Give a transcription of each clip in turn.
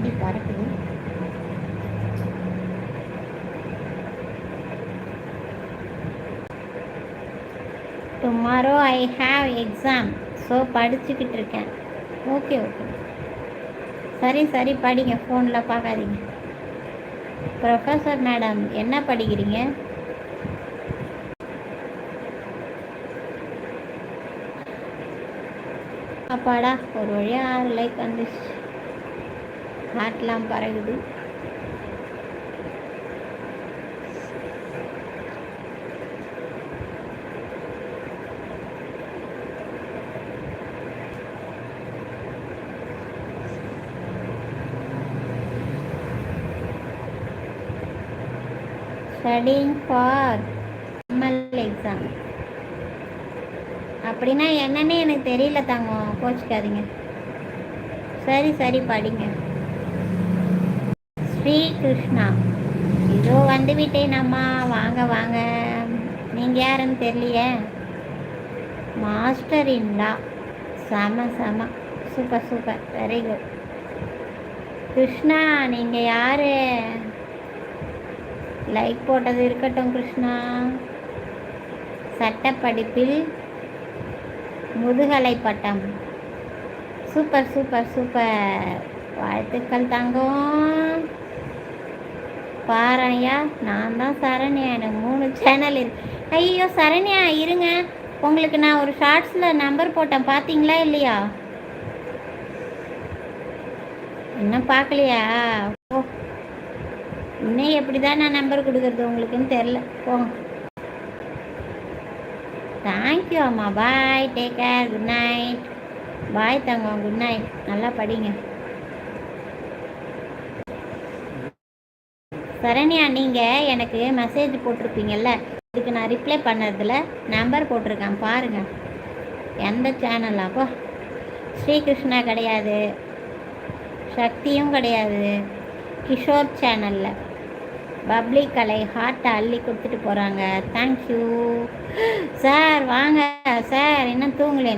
பட்டி பறக்குது. Tomorrow I have exam, so படிச்சுக்கிட்டு இருக்கேன். ஓகே ஓகே, சரி சரி படிங்க, ஃபோனில் பார்க்காதீங்க. ப்ரொஃபஸர் மேடம் என்ன படிக்கிறீங்க? அப்பாடா, ஒரு வழியாக 6 லைக் வந்துச்சு. ஹார்ட்லாம் பறகுது. Studying for ML exam. அப்படின்னா என்னன்னு எனக்கு தெரியல தாங்க, கோச்சிக்காதீங்க. சரி சரி படிங்க. ஸ்ரீ கிருஷ்ணா, இதோ வந்து விட்டேனம்மா, வாங்க வாங்க. நீங்கள் யாருன்னு தெரியலையே. மாஸ்டர் இன்லா, செம செம, super super, very good. Krishna நீங்கள் யார்? லைக் போட்டது இருக்கட்டும் கிருஷ்ணா. சட்டப்படிப்பில் முதுகலை பட்டம், சூப்பர் சூப்பர் சூப்பர், வாழ்த்துக்கள் தங்கம். பாருயா, நான் தான் சரண்யா, எனக்கு 3 சேனல் இருக்கு. ஐயோ சரண்யா இருங்க, உங்களுக்கு நான் ஒரு ஷார்ட்ஸில் நம்பர் போட்டேன், பார்த்தீங்களா இல்லையா? இன்னும் பார்க்கலையா? ஓ, இன்னும் எப்படி தான் நான் நம்பர் கொடுக்குறது உங்களுக்குன்னு தெரில, போங்க. தேங்க்யூ அம்மா, பாய், டேக் கேர், குட் நைட். பாய் தங்கம், குட் நைட், நல்லா படிங்க. சரண்யா, நீங்கள் எனக்கு மெசேஜ் போட்டிருப்பீங்கல்ல, இதுக்கு நான் ரிப்ளை பண்ணதில் நம்பர் போட்டிருக்கேன் பாருங்கள். எந்த சேனல்? அப்போ ஸ்ரீகிருஷ்ணா கிடையாது, சக்தியும் கிடையாது, கிஷோர் சேனலில் பப்ளி கலை ஹார்ட்டை அள்ளி கொடுத்துட்டு போகிறாங்க. Thank you sir. வாங்க சார், இன்னும் தூங்கலே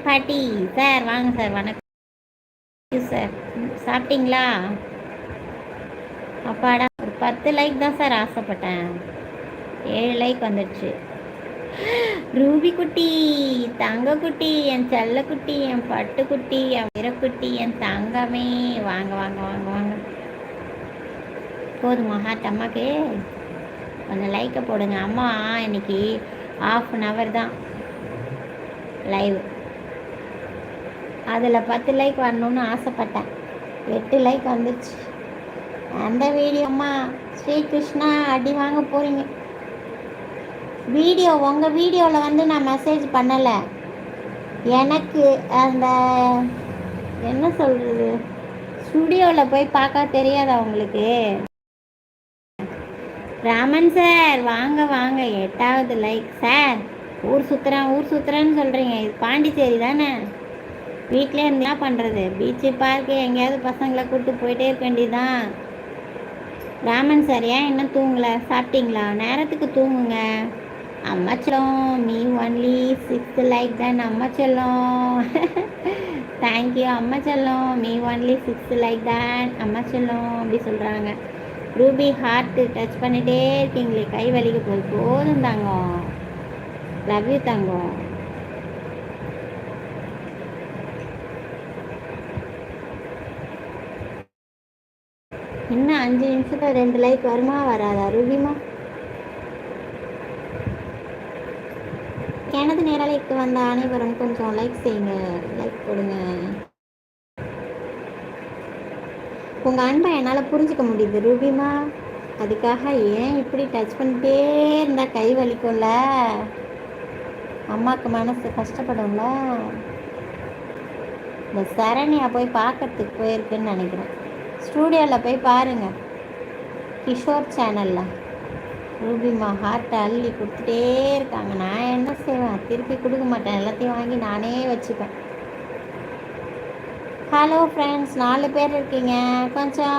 பாட்டி சார், வாங்க சார், வணக்கம் சார். சாப்பிட்டீங்களா? அப்பாடா, ஒரு 10 லைக் தான் சார் ஆசைப்பட்டேன், 7 லைக் வந்துடுச்சு. ரூபி குட்டி, தங்க குட்டி, என் செல்ல குட்டி, என் பட்டு குட்டி, என் வீரக்குட்டி, என் தங்கமே, வாங்க வாங்க வாங்க வாங்க. போதுமா ஹார்ட்? அம்மாக்கு கொஞ்சம் லைக்கை போடுங்க. அம்மா இன்னைக்கு 1/2 hour தான் லைவ், அதில் 10 லைக் வரணும்னு ஆசைப்பட்டேன், 8 லைக் வந்துச்சு. அந்த வீடியோ அம்மா ஸ்ரீகிருஷ்ணா அடி வாங்க போகிறீங்க. வீடியோ உங்கள் வீடியோவில் வந்து நான் மெசேஜ் பண்ணலை, எனக்கு அந்த என்ன சொல்கிறது, ஸ்டுடியோவில் போய் பார்க்க தெரியாதா உங்களுக்கு? ராமன் சார் வாங்க வாங்க, 8வது லைக் சார். ஊர் சுற்றுறேன்னு சொல்கிறீங்க, இது பாண்டிச்சேரி தானே? வீட்டிலே இருந்தா பண்ணுறது, பீச்சு பார்க்கு எங்கேயாவது பசங்களை கூப்பிட்டு போயிட்டே இருக்க வேண்டியதுதான். ராமன் சார் ஏன் இன்னும் தூங்கலை? சாப்பிட்டீங்களா? நேரத்துக்கு தூங்குங்க. அம்மா செல்லம், மீ ஒன்லி 6th லைக் தான் அம்மா செல்லம். தேங்க்யூ அம்மா செல்லம், மீ ஒன்லி 6th லைக் தான் அம்மா செல்லம் அப்படி சொல்கிறாங்க. ரூபி ஹார்ட்டு டச் பண்ணிகிட்டே இருக்கீங்களே, கை வலிக்க போதும் தாங்கம். லவ் யூ தங்கம். இன்னும் 5 நிமிஷத்தில் 2 லைக் வருமா வராதா ரூபிமா? எனது நேரலைக்கு வந்த அனைவரும் கொஞ்சம் லைக் செய்யுங்க, லைக் போடுங்க. உங்கள் அன்பை என்னால் புரிஞ்சுக்க முடியுது ரூபிமா, அதுக்காக ஏன் இப்படி டச் பண்ணிட்டே இருந்தால் கை வலிக்கும்ல, அம்மாவுக்கு மனசு கஷ்டப்படும்ல. இந்த சரண்யா போய் பார்க்கறதுக்கு போயிருக்குன்னு நினைக்கிறேன். ஸ்டூடியோவில் போய் பாருங்கள், கிஷோர் சேனலில் ரூபிமா ஹார்ட்டை அள்ளி கொடுத்துட்டே இருக்காங்க. நான் என்ன செய்வேன், திருப்பி கொடுக்க மாட்டேன், எல்லாத்தையும் வாங்கி நானே வச்சுப்பேன். ஹலோ ஃப்ரெண்ட்ஸ், 4 பேர் இருக்கீங்க, கொஞ்சம்